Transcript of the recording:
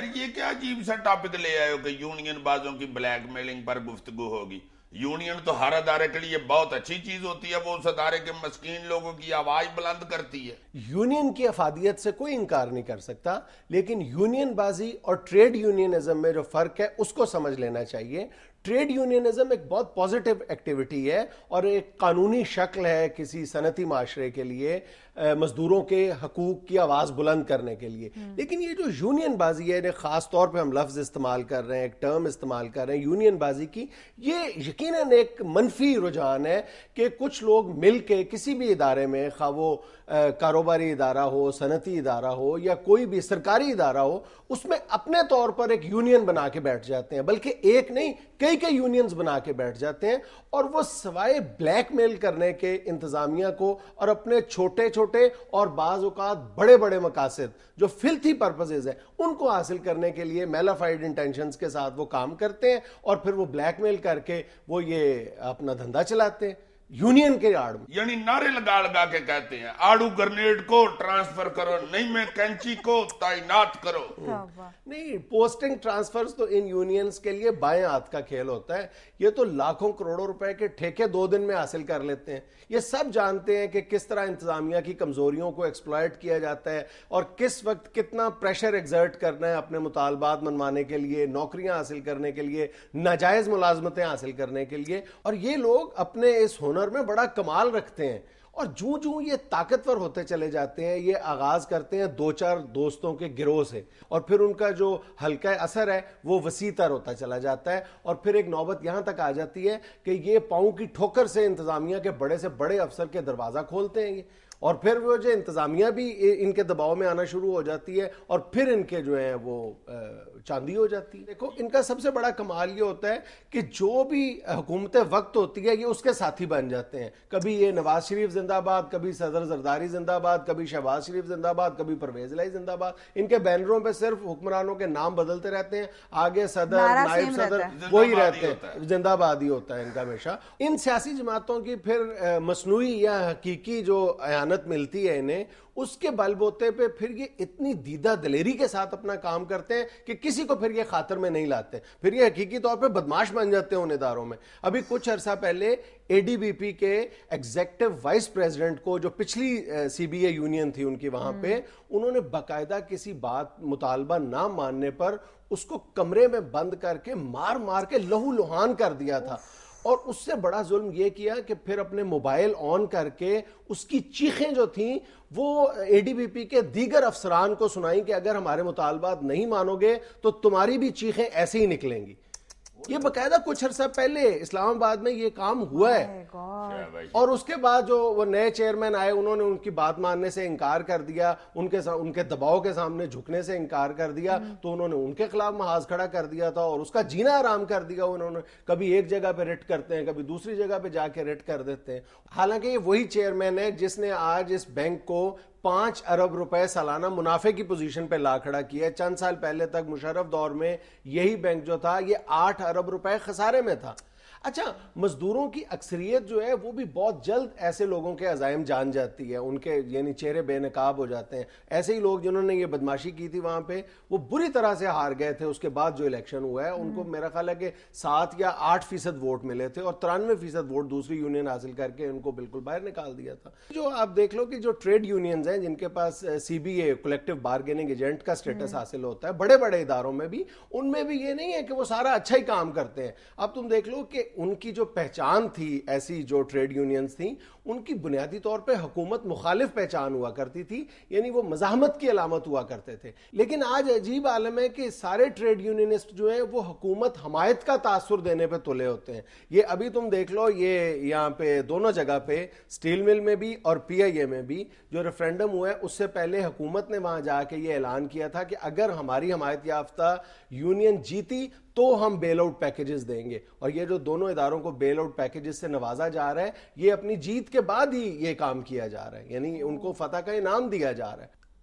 یار یہ کیا عجیب سا ٹاپک لے آئے ہو کہ یونین بازوں کی بلیک میلنگ پر گفتگو ہوگی؟ یونین تو ہر ادارے کے لیے بہت اچھی چیز ہوتی ہے، وہ اس ادارے کے مسکین لوگوں کی آواز بلند کرتی ہے۔ یونین کی افادیت سے کوئی انکار نہیں کر سکتا، لیکن یونین بازی اور ٹریڈ یونینزم میں جو فرق ہے اس کو سمجھ لینا چاہیے۔ ٹریڈ یونینزم ایک بہت پازیٹیو ایکٹیویٹی ہے اور ایک قانونی شکل ہے کسی صنعتی معاشرے کے لیے مزدوروں کے حقوق کی آواز بلند کرنے کے لیے۔ لیکن یہ جو یونین بازی ہے، خاص طور پہ ہم لفظ استعمال کر رہے ہیں، ایک ٹرم استعمال کر رہے ہیں یونین بازی کی، یہ یقیناً ایک منفی رجحان ہے کہ کچھ لوگ مل کے کسی بھی ادارے میں، خواہ وہ کاروباری ادارہ ہو، صنعتی ادارہ ہو یا کوئی بھی سرکاری ادارہ ہو، اس میں اپنے طور پر ایک یونین بنا کے بیٹھ جاتے ہیں، بلکہ ایک نہیں کئی یونینز بنا کے بیٹھ جاتے ہیں، اور وہ سوائے بلیک میل کرنے کے انتظامیہ کو اور اپنے چھوٹے چھوٹے اور بعض اوقات بڑے بڑے مقاصد جو فلتھی پرپسز ہیں ان کو حاصل کرنے کے لیے میلافائڈ انٹینشنز کے ساتھ وہ کام کرتے ہیں، اور پھر وہ بلیک میل کر کے وہ یہ اپنا دھندا چلاتے ہیں یونین کے آڑ میں۔ یعنی نعرے لگا لگا کے کہتے ہیں آڑو گرنیڈ کو ٹرانسفر کرو، نہیں میں کینچی کو تعینات کرو۔ نہیں، پوسٹنگ ٹرانسفرز تو ان یونینز کے لیے بائیں ہاتھ کا کھیل ہوتا ہے، یہ تو لاکھوں کروڑوں روپے کے ٹھیکے 2 دن میں حاصل کر لیتے ہیں۔ یہ سب جانتے ہیں کہ کس طرح انتظامیہ کی کمزوریوں کو ایکسپلائٹ کیا جاتا ہے اور کس وقت کتنا پریشر ایگزرٹ کرنا ہے اپنے مطالبات منوانے کے لیے، نوکریاں حاصل کرنے کے لیے، ناجائز ملازمتیں حاصل کرنے کے لیے، اور یہ لوگ اپنے اس ہنر میں بڑا کمال رکھتے ہیں۔ اور جوں یہ طاقتور ہوتے چلے جاتے ہیں، یہ آغاز کرتے ہیں 2-4 دوستوں کے گروہ سے، اور پھر ان کا جو حلقہ اثر ہے وہ وسیع تر ہوتا چلا جاتا ہے، اور پھر ایک نوبت یہاں تک آ جاتی ہے کہ یہ پاؤں کی ٹھوکر سے انتظامیہ کے بڑے سے بڑے افسر کے دروازہ کھولتے ہیں یہ، اور پھر وہ جو انتظامیہ بھی ان کے دباؤ میں آنا شروع ہو جاتی ہے، اور پھر ان کے جو ہیں وہ چاندی ہو جاتی ہے۔ دیکھو ان کا سب سے بڑا کمال یہ ہوتا ہے کہ جو بھی حکومت وقت ہوتی ہے یہ اس کے ساتھی بن جاتے ہیں، کبھی یہ نواز شریف زندہ باد، کبھی صدر زرداری زندہ باد، کبھی شہباز شریف زندہ باد، کبھی پرویز الہی زندہ باد، ان کے بینروں پہ صرف حکمرانوں کے نام بدلتے رہتے ہیں، آگے صدر نائب صدر وہی رہتے ہیں، زندہ باد ہی ہوتا ہے ان کا ہمیشہ۔ ان سیاسی جماعتوں کی پھر مصنوعی یا حقیقی جو اعانت ملتی ہے انہیں، اس کے بل بوتے پہ پھر یہ اتنی دیدہ دلیری کے ساتھ اپنا کام کرتے ہیں کہ کسی کو پھر یہ خاطر میں نہیں لاتے، پھر یہ حقیقی طور پہ بدماش بن جاتے ہیں ان اداروں میں۔ ابھی کچھ عرصہ پہلے اے ڈی بی پی کے ایگزیکٹو وائس پریزیڈنٹ کو، جو پچھلی سی بی اے یونین تھی ان کی، وہاں پہ انہوں نے باقاعدہ کسی بات مطالبہ نہ ماننے پر اس کو کمرے میں بند کر کے مار مار کے لہو لہان کر دیا تھا، اور اس سے بڑا ظلم یہ کیا کہ پھر اپنے موبائل آن کر کے اس کی چیخیں جو تھیں وہ اے ڈی بی پی کے دیگر افسران کو سنائیں کہ اگر ہمارے مطالبات نہیں مانو گے تو تمہاری بھی چیخیں ایسے ہی نکلیں گی۔ یہ باقاعدہ کچھ عرصہ پہلے اسلام آباد میں یہ کام ہوا ہے، اور اس کے بعد جو وہ نئے چیئرمین آئے انہوں نے ان کی بات ماننے سے انکار کر دیا، ان کے دباؤ کے سامنے جھکنے سے انکار کر دیا، تو انہوں نے ان کے خلاف محاذ کھڑا کر دیا تھا اور اس کا جینا آرام کر دیا انہوں نے۔ کبھی ایک جگہ پہ ریٹ کرتے ہیں، کبھی دوسری جگہ پہ جا کے ریٹ کر دیتے ہیں۔ حالانکہ یہ وہی چیئرمین ہے جس نے آج اس بینک کو 5 ارب روپے سالانہ منافع کی پوزیشن پہ لا کھڑا کیا ہے۔ چند سال پہلے تک مشرف دور میں یہی بینک جو تھا یہ 8 ارب روپے خسارے میں تھا۔ اچھا، مزدوروں کی اکثریت جو ہے وہ بھی بہت جلد ایسے لوگوں کے عزائم جان جاتی ہے، ان کے یعنی چہرے بے نقاب ہو جاتے ہیں۔ ایسے ہی لوگ جنہوں نے یہ بدماشی کی تھی وہاں پہ، وہ بری طرح سے ہار گئے تھے۔ اس کے بعد جو الیکشن ہوا ہے ان کو میرا خیال ہے کہ 7 یا 8% ووٹ ملے تھے، اور 93% ووٹ دوسری یونین حاصل کر کے ان کو بالکل باہر نکال دیا تھا۔ جو آپ دیکھ لو کہ جو ٹریڈ یونینز ہیں جن کے پاس سی بی اے کولیکٹیو بارگیننگ ایجنٹ کا سٹیٹس حاصل ہوتا ہے بڑے بڑے اداروں میں بھی، ان میں بھی یہ نہیں ہے کہ وہ سارا اچھا ہی کام کرتے ہیں۔ اب تم دیکھ لو کہ ان کی جو پہچان تھی، ایسی جو ٹریڈ یونینز تھیں، ان کی بنیادی طور پہ حکومت مخالف پہچان ہوا کرتی تھی، یعنی وہ مزاحمت کی علامت ہوا کرتے تھے۔ لیکن آج عجیب عالم ہے کہ سارے ٹریڈ یونینسٹ جو ہیں وہ حکومت حمایت کا تاثر دینے پہ تلے ہوتے ہیں۔ یہ ابھی تم دیکھ لو، یہ یہاں پہ دونوں جگہ پہ سٹیل مل میں بھی اور پی آئی اے میں بھی جو ریفرینڈم ہوا ہے، اس سے پہلے حکومت نے وہاں جا کے یہ اعلان کیا تھا کہ اگر ہماری حمایت یافتہ یونین جیتی تو ہم بیل آؤٹ پیکیجز دیں گے، اور یہ جو دونوں اداروں کو بیل آؤٹ پیکیجز سے نوازا جا رہا ہے، یہ اپنی جیت کے بعد ہی یہ کام کیا جا رہا ہے، یعنی ان کو فتح کا انعام دیا جا رہا ہے۔